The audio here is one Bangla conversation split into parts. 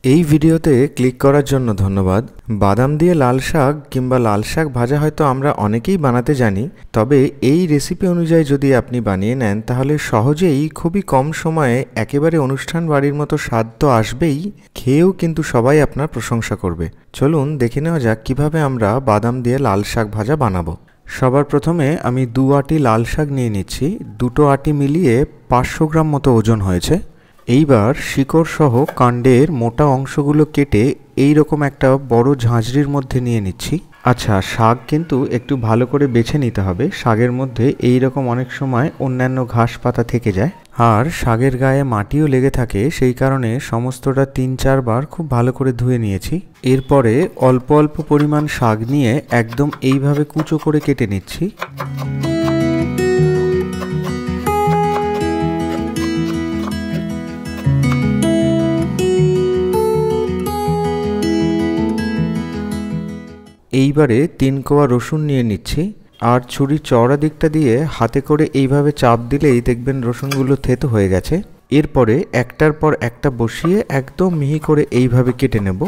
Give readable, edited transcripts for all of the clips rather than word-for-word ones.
এই ভিডিওতে ক্লিক করার জন্য ধন্যবাদ। বাদাম দিয়ে লাল শাক কিংবা লাল শাক ভাজা হয়তো আমরা অনেকেই বানাতে জানি, তবে এই রেসিপি অনুযায়ী যদি আপনি বানিয়ে নেন তাহলে সহজেই খুবই কম সময়ে একেবারে অনুষ্ঠান বাড়ির মতো স্বাদ তো আসবেই, খেয়েও কিন্তু সবাই আপনার প্রশংসা করবে। চলুন দেখে নেওয়া যাক কিভাবে আমরা বাদাম দিয়ে লাল শাক ভাজা বানাবো। সবার প্রথমে আমি 2 আটি লাল শাক নিয়ে নিচ্ছি। দুটো আটি মিলিয়ে 500 গ্রাম মতো ওজন হয়েছে। এইবার শিকড় সহ কাণ্ডের মোটা অংশগুলো কেটে এই রকম একটা বড় ঝাঁঝরির মধ্যে নিয়ে নিচ্ছি। আচ্ছা, শাক কিন্তু একটু ভালো করে বেছে নিতে হবে। শাকের মধ্যে এই রকম অনেক সময় অন্যান্য ঘাস পাতা থেকে যায়, আর শাকের গায়ে মাটিও লেগে থাকে, সেই কারণে সমস্তটা 3-4 বার খুব ভালো করে ধুয়ে নিয়েছি। এরপরে অল্প অল্প পরিমাণ শাক নিয়ে একদম এইভাবে কুচো করে কেটে নিচ্ছি। এইবারে 3 কোয়া রসুন নিয়ে নিচ্ছি, আর ছুরির চওড়া দিকটা দিয়ে হাতে করে এইভাবে চাপ দিলেই দেখবেন রসুনগুলো থেতো হয়ে গেছে। এরপরে একটার পর একটা বসিয়ে একদম মিহি করে এইভাবে কেটে নেব।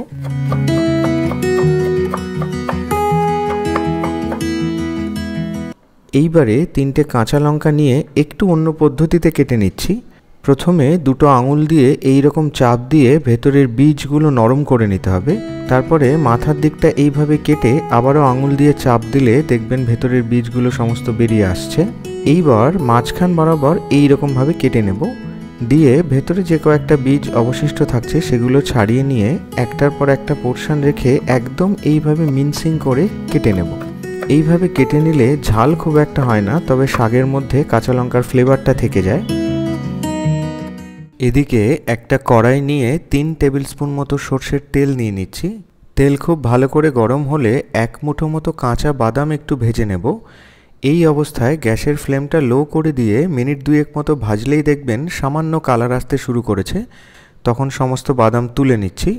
এইবারে 3টে কাঁচা লঙ্কা নিয়ে একটু অন্য পদ্ধতিতে কেটে নিচ্ছি। প্রথমে দুটো আঙুল দিয়ে এই রকম চাপ দিয়ে ভেতরের বীজগুলো নরম করে নিতে হবে। তারপরে মাথার দিকটা এইভাবে কেটে আবারও আঙুল দিয়ে চাপ দিলে দেখবেন ভেতরের বীজগুলো সমস্ত বেরিয়ে আসছে। এইবার মাঝখান বরাবর এই রকমভাবে কেটে নেব, দিয়ে ভেতরে যে কয়েকটা বীজ অবশিষ্ট থাকছে সেগুলো ছাড়িয়ে নিয়ে একটার পর একটা পোর্শন রেখে একদম এইভাবে মিনসিং করে কেটে নেব। এইভাবে কেটে নিলে ঝাল খুব একটা হয় না, তবে শাকের মধ্যে কাঁচা লঙ্কার ফ্লেভারটা থেকে যায়। এদিকে একটা কড়াই নিয়ে 3 টেবিল স্পুন মতো সরষের তেল নিয়ে নিচ্ছি। তেল খুব ভালো করে গরম হলে 1 মুঠো মতো কাঁচা বাদাম একটু ভেজে নেব। এই অবস্থায় গ্যাসের ফ্লেমটা লো করে দিয়ে মিনিট 2 মতো ভাজলেই দেখবেন সামান্য কালার আসতে শুরু করেছে। তখন সমস্ত বাদাম তুলে নিচ্ছি।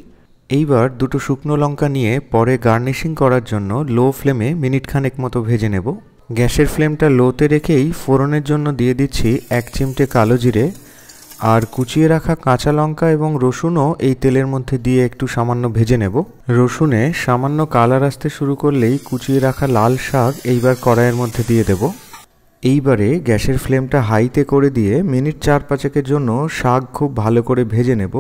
এইবার দুটো শুকনো লঙ্কা নিয়ে পরে গার্নিশিং করার জন্য লো ফ্লেমে মিনিট খানেক মতো ভেজে নেব। গ্যাসের ফ্লেমটা লোতে রেখেই ফোড়নের জন্য দিয়ে দিচ্ছি 1 চিমটে কালো জিরে, আর কুচিয়ে রাখা কাঁচা লঙ্কা এবং রসুনও এই তেলের মধ্যে দিয়ে একটু সামান্য ভেজে নেব। রসুনে সামান্য কালার আসতে শুরু করলেই কুচিয়ে রাখা লাল শাক এইবার কড়াইয়ের মধ্যে দিয়ে দেব। এইবারে গ্যাসের ফ্লেমটা হাইতে করে দিয়ে মিনিট 4-5 জন্য শাক খুব ভালো করে ভেজে নেব।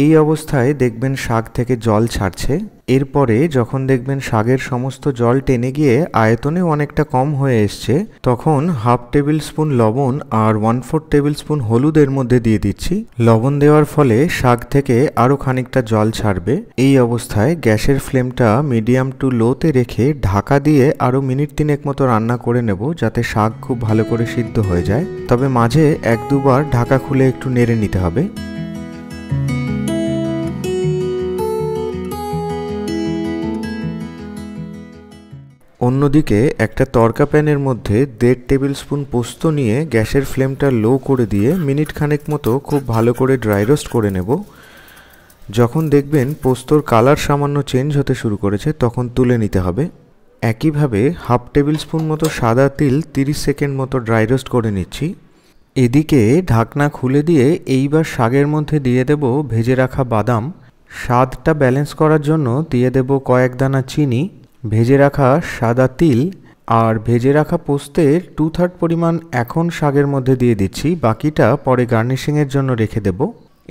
এই অবস্থায় দেখবেন শাক থেকে জল ছাড়ছে। এরপরে যখন দেখবেন শাকের সমস্ত জল টেনে গিয়ে আয়তনে অনেকটা কম হয়ে এসছে, তখন 1/2 টেবিল স্পুন লবণ আর 1/4 টেবিল স্পুন হলুদের মধ্যে দিয়ে দিচ্ছি। লবণ দেওয়ার ফলে শাক থেকে আরও খানিকটা জল ছাড়বে। এই অবস্থায় গ্যাসের ফ্লেমটা মিডিয়াম টু লোতে রেখে ঢাকা দিয়ে আরও মিনিট 3 মতো রান্না করে নেব, যাতে শাক খুব ভালো করে সিদ্ধ হয়ে যায়। তবে মাঝে 1-2 বার ঢাকা খুলে একটু নেড়ে নিতে হবে। অন্যদিকে একটা তড়কা প্যানের মধ্যে 1.5 টেবিল স্পুন পোস্ত নিয়ে গ্যাসের ফ্লেমটা লো করে দিয়ে মিনিট খানেক মতো খুব ভালো করে ড্রাই রোস্ট করে নেব। যখন দেখবেন পোস্তর কালার সামান্য চেঞ্জ হতে শুরু করেছে তখন তুলে নিতে হবে। একইভাবে 1/2 টেবিল স্পুন মতো সাদা তিল 30 সেকেন্ড মতো ড্রাই রোস্ট করে নিচ্ছি। এদিকে ঢাকনা খুলে দিয়ে এইবার শাকের মধ্যে দিয়ে দেব ভেজে রাখা বাদাম। স্বাদটা ব্যালেন্স করার জন্য দিয়ে দেব কয়েক দানা চিনি, ভেজে রাখা সাদা তিল আর ভেজে রাখা পোস্তের 2/3 পরিমাণ এখন শাকের মধ্যে দিয়ে দিচ্ছি, বাকিটা পরে গার্নিশিংয়ের জন্য রেখে দেব।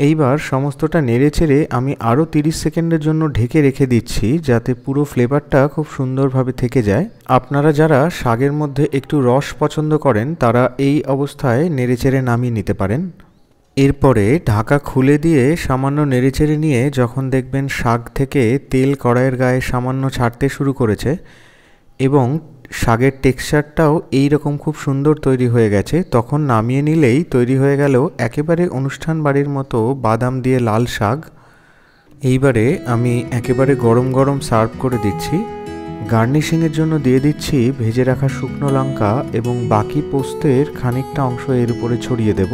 এইবার সমস্তটা নেড়ে চেড়ে আমি আরও 30 সেকেন্ডের জন্য ঢেকে রেখে দিচ্ছি, যাতে পুরো ফ্লেভারটা খুব সুন্দরভাবে থেকে যায়। আপনারা যারা শাকের মধ্যে একটু রস পছন্দ করেন তারা এই অবস্থায় নেড়ে চেড়ে নামিয়ে নিতে পারেন। এরপরে ঢাকা খুলে দিয়ে সামান্য নেড়েচেড়ে নিয়ে যখন দেখবেন শাক থেকে তেল কড়াইয়ের গায়ে সামান্য ছাড়তে শুরু করেছে এবং শাকের টেক্সচারটাও এই রকম খুব সুন্দর তৈরি হয়ে গেছে, তখন নামিয়ে নিলেই তৈরি হয়ে গেল একেবারে অনুষ্ঠান বাড়ির মতো বাদাম দিয়ে লাল শাক। এইবারে আমি একেবারে গরম গরম সার্ভ করে দিচ্ছি। গার্নিশিংয়ের জন্য দিয়ে দিচ্ছি ভেজে রাখা শুকনো লঙ্কা এবং বাকি পোস্তের খানিকটা অংশ এর উপরে ছড়িয়ে দেব।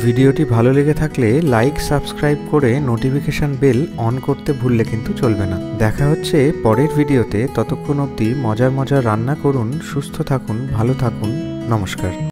ভিডিওটি ভালো লেগে থাকলে লাইক, সাবস্ক্রাইব করে নোটিফিকেশন বেল অন করতে ভুললে কিন্তু চলবে না। দেখা হচ্ছে পরের ভিডিওতে। ততক্ষণ অবধি মজার মজার রান্না করুন, সুস্থ থাকুন, ভালো থাকুন। নমস্কার।